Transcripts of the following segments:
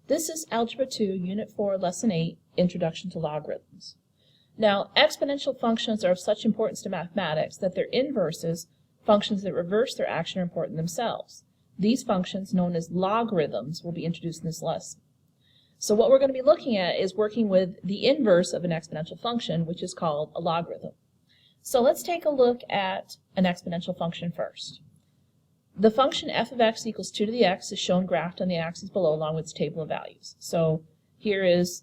This is Algebra 2, Unit 4, Lesson 8, Introduction to Logarithms. Now, exponential functions are of such importance to mathematics that their inverses, functions that reverse their action, are important themselves. These functions, known as logarithms, will be introduced in this lesson. So what we're going to be looking at is working with the inverse of an exponential function, which is called a logarithm. So let's take a look at an exponential function first. The function f of x equals 2 to the x is shown graphed on the axis below along with its table of values. So here is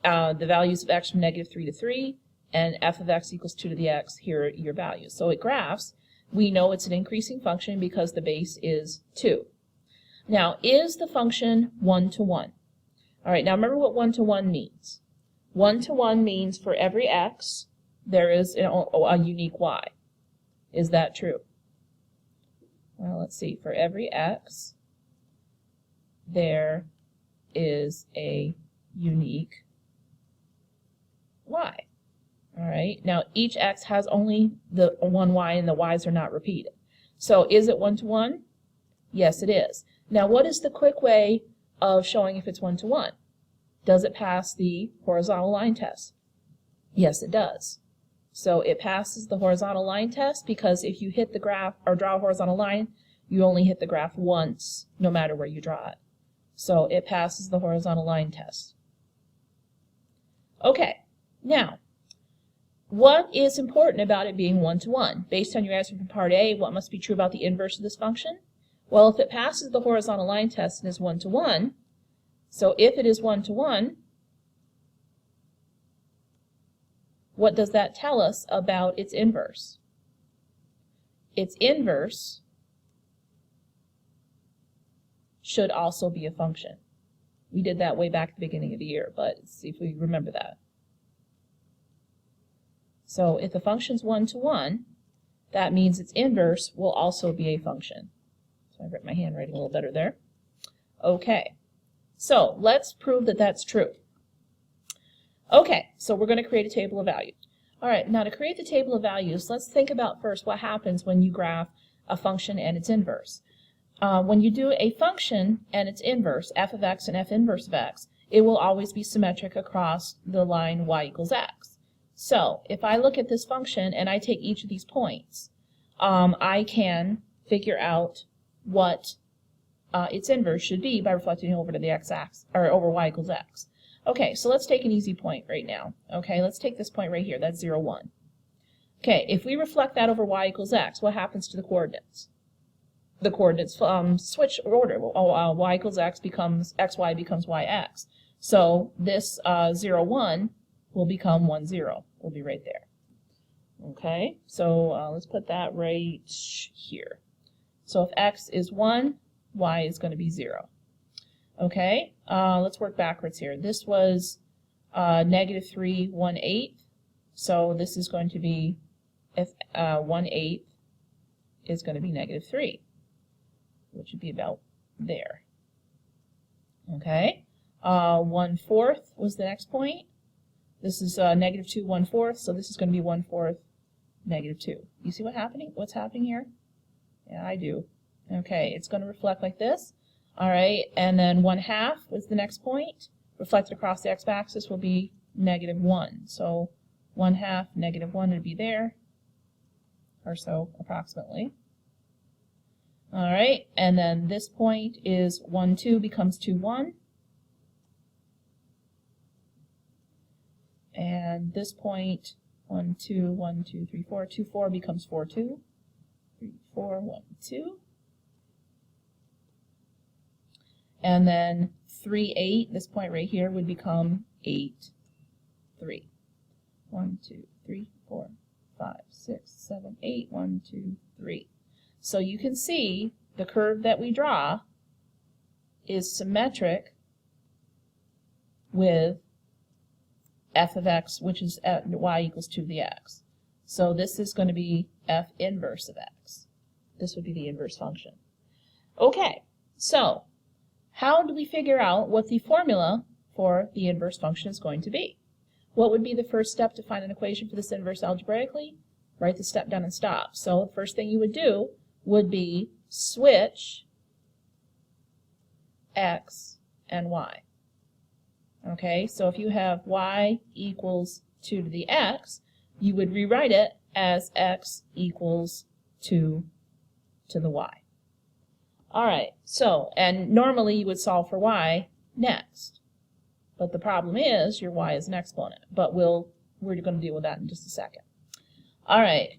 the values of x from -3 to 3, and f of x equals 2 to the x. Here are your values. So it graphs. We know it's an increasing function because the base is 2. Now, is the function 1 to 1? All right, now remember what 1 to 1 means. 1 to 1 means for every x, there is a unique y. Is that true? Well, let's see. For every x, there is a unique y. All right. Now, each x has only the one y, and the y's are not repeated. So, is it 1 to 1? Yes, it is. Now, what is the quick way of showing if it's 1 to 1? Does it pass the horizontal line test? Yes, it does. So it passes the horizontal line test because if you hit the graph or draw a horizontal line, you only hit the graph once, no matter where you draw it. So it passes the horizontal line test. Okay, now, what is important about it being 1 to 1? Based on your answer from part A, what must be true about the inverse of this function? Well, if it passes the horizontal line test and is 1 to 1, so if it is 1 to 1, what does that tell us about its inverse? Its inverse should also be a function. We did that way back at the beginning of the year, but let's see if we remember that. So if the function's 1 to 1, that means its inverse will also be a function. So I've written my handwriting a little better there. Okay, so let's prove that that's true. Okay, so we're going to create a table of values. All right, now to create the table of values, let's think about first what happens when you graph a function and its inverse. When you do a function and its inverse, f of x and f inverse of x, it will always be symmetric across the line y equals x. So if I look at this function and I take each of these points, I can figure out what its inverse should be by reflecting over to the x-axis, or over y equals x. Okay, so let's take an easy point right now. Okay, let's take this point right here. That's 0, 1. Okay, if we reflect that over y equals x, what happens to the coordinates? The coordinates switch order. Y equals x becomes xy becomes yx. So this 0, 1 will become 1, 0. Will be right there. Okay, so let's put that right here. So if x is 1, y is going to be 0. Okay, let's work backwards here. This was -3 1/8, so this is going to be, if 1/8 is going to be -3, which would be about there. Okay, 1/4 was the next point. This is -2 1/4, so this is going to be 1/4 -2. You see what's happening here? Yeah, I do. Okay, it's going to reflect like this. All right, and then 1/2 was the next point. Reflected across the x-axis will be -1. So 1/2 -1 would be there, or so approximately. All right, and then this point is 1, 2 becomes 2, 1. And this point, 1, 2, 1, 2, 3, 4, 2, 4 becomes 4, 2. 3, 4, 1, 2. And then 3, 8, this point right here would become 8, 3. 1, 2, 3, 4, 5, 6, 7, 8, 1, 2, 3. So you can see the curve that we draw is symmetric with f of x, which is at y equals 2 to the x. So this is going to be f inverse of x. This would be the inverse function. Okay, so how do we figure out what the formula for the inverse function is going to be? What would be the first step to find an equation for this inverse algebraically? Write the step down and stop. So the first thing you would do would be switch x and y. Okay, so if you have y equals 2 to the x, you would rewrite it as x equals 2 to the y. All right, so, and normally you would solve for y next. But the problem is your y is an exponent. But we're going to deal with that in just a second. All right,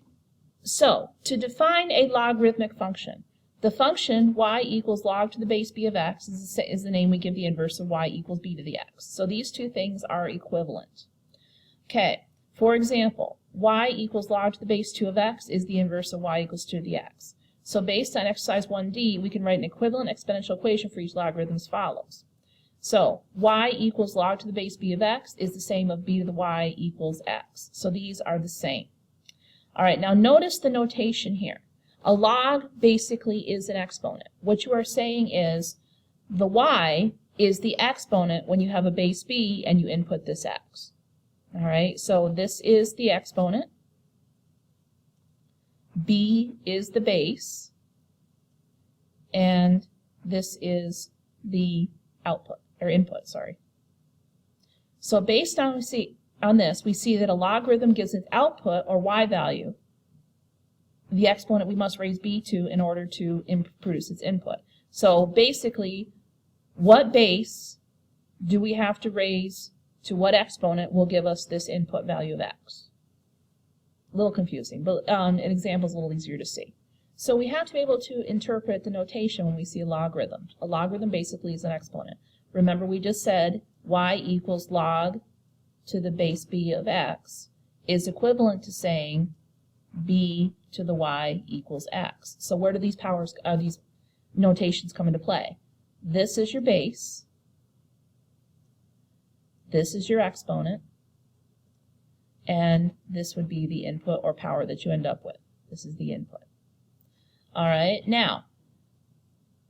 so to define a logarithmic function, the function y equals log to the base b of x is the name we give the inverse of y equals b to the x. So these two things are equivalent. Okay, for example, y equals log to the base 2 of x is the inverse of y equals 2 to the x. So based on exercise 1D, we can write an equivalent exponential equation for each logarithm as follows. So y equals log to the base b of x is the same of b to the y equals x. So these are the same. All right, now notice the notation here. A log basically is an exponent. What you are saying is the y is the exponent when you have a base b and you input this x. All right, so this is the exponent. B is the base, and this is the output, or input, sorry. So based on this, we see that a logarithm gives its output, or y value, the exponent we must raise b to in order to produce its input. So basically, what base do we have to raise to what exponent will give us this input value of x? A little confusing, but an example is a little easier to see. So we have to be able to interpret the notation when we see a logarithm. A logarithm basically is an exponent. Remember we just said y equals log to the base b of x is equivalent to saying b to the y equals x. So where do these these notations come into play? This is your base. This is your exponent. And this would be the input or power that you end up with. This is the input. All right, now,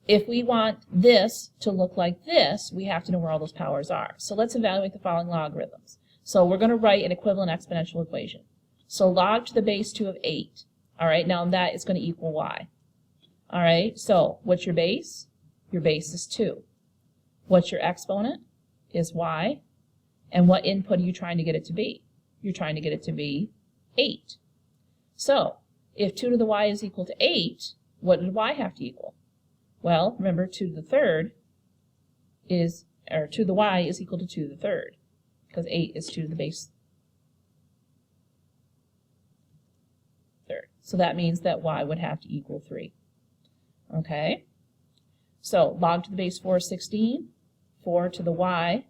if we want this to look like this, we have to know where all those powers are. So let's evaluate the following logarithms. So we're going to write an equivalent exponential equation. So log to the base 2 of 8. All right, now that is going to equal y. All right, so what's your base? Your base is 2. What's your exponent? Is y. And what input are you trying to get it to be? You're trying to get it to be 8. So, if 2 to the y is equal to 8, what did y have to equal? Well, remember 2 to the third is, or 2 to the y is equal to 2 to the third, because 8 is 2 to the base third. So that means that y would have to equal 3. Okay? So, log to the base 4 is 16. 4 to the y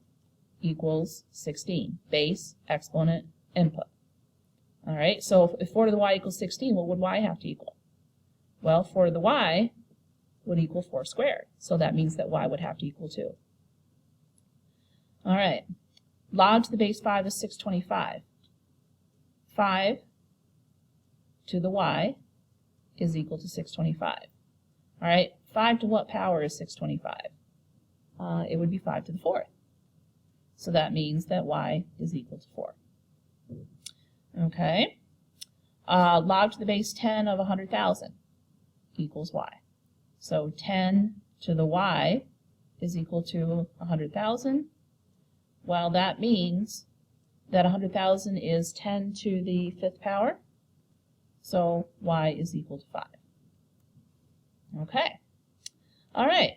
equals 16. Base, exponent, input. All right, so if 4 to the y equals 16, what would y have to equal? Well, 4 to the y would equal 4 squared. So that means that y would have to equal 2. All right, log to the base 5 is 625. 5 to the y is equal to 625. All right, 5 to what power is 625? It would be 5 to the 4th. So that means that y is equal to 4. Okay. Log to the base 10 of 100,000 equals y. So 10 to the y is equal to 100,000. Well, that means that 100,000 is 10 to the 5th power. So y is equal to 5. Okay. All right.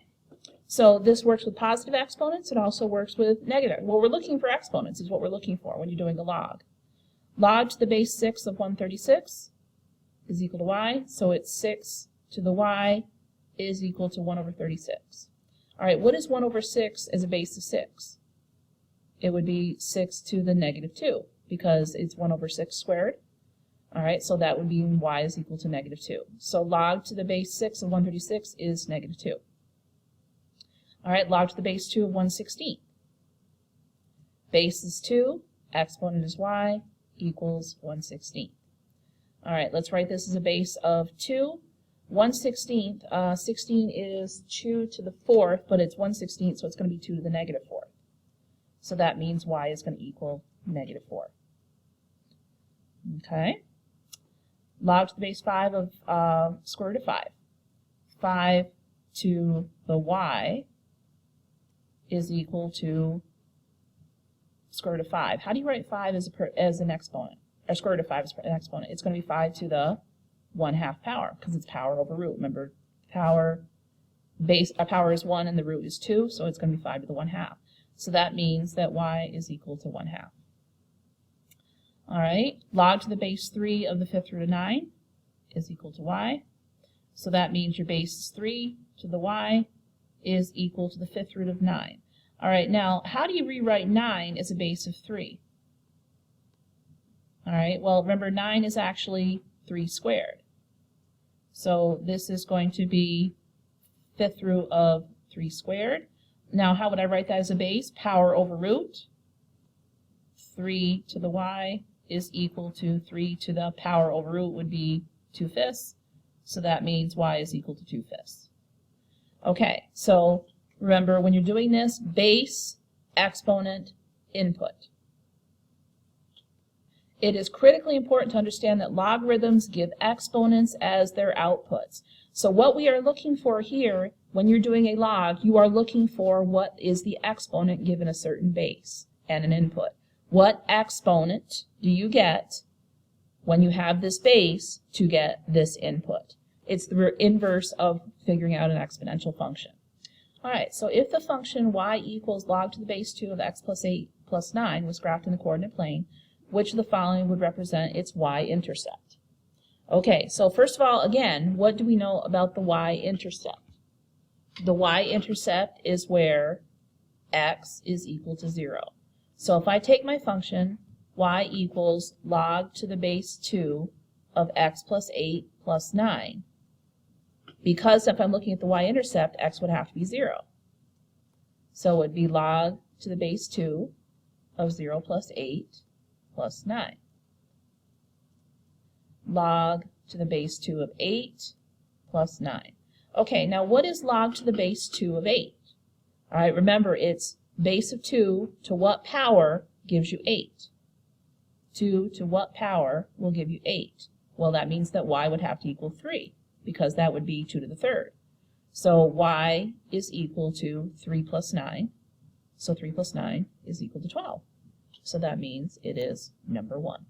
So this works with positive exponents. It also works with negative. Well, we're looking for exponents is what we're looking for when you're doing a log. Log to the base 6 of 136 is equal to y. So it's 6 to the y is equal to 1 over 36. All right, what is 1 over 6 as a base of 6? It would be 6 to the negative 2 because it's 1 over 6 squared. All right, so that would mean y is equal to negative 2. So log to the base 6 of 136 is negative 2. All right, log to the base 2 of 116. Base is 2, exponent is y, equals 116. All right, let's write this as a base of 2. 1/16, 16 is 2 to the 4th, but it's 1/16, so it's going to be 2 to the negative 4th. So that means y is going to equal negative 4. Okay. Log to the base 5 of square root of 5. 5 to the y is equal to square root of 5. How do you write 5 as an exponent? Or square root of 5 as an exponent? It's going to be 5 to the 1/2 power, because it's power over root. Remember, power is 1 and the root is 2, so it's going to be 5 to the 1/2. So that means that y is equal to 1/2. All right, log to the base 3 of the 5th root of 9 is equal to y. So that means your base is 3 to the y is equal to the 5th root of 9. All right, now how do you rewrite 9 as a base of 3? All right, well, remember 9 is actually 3 squared. So this is going to be 5th root of 3 squared. Now how would I write that as a base? Power over root. 3 to the y is equal to 3 to the power over root would be 2/5. So that means y is equal to 2/5. Okay, so remember when you're doing this, base, exponent, input. It is critically important to understand that logarithms give exponents as their outputs. So what we are looking for here, when you're doing a log, you are looking for what is the exponent given a certain base and an input. What exponent do you get when you have this base to get this input? It's the inverse of figuring out an exponential function. All right, so if the function y equals log to the base 2 of x plus 8 plus 9 was graphed in the coordinate plane, which of the following would represent its y-intercept? Okay, so first of all, again, what do we know about the y-intercept? The y-intercept is where x is equal to 0. So if I take my function y equals log to the base 2 of x plus 8 plus 9, because if I'm looking at the y-intercept, x would have to be 0. So it would be log to the base 2 of 0 plus 8 plus 9. Log to the base 2 of 8 plus 9. Okay, now what is log to the base 2 of 8? All right, remember it's base of 2 to what power gives you 8? 2 to what power will give you 8? Well, that means that y would have to equal 3, because that would be 2 to the 3rd. So y is equal to 3 plus 9. So 3 plus 9 is equal to 12. So that means it is number 1.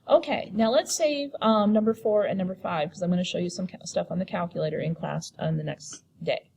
Okay, now let's save number 4 and number 5, because I'm going to show you some stuff on the calculator in class on the next day.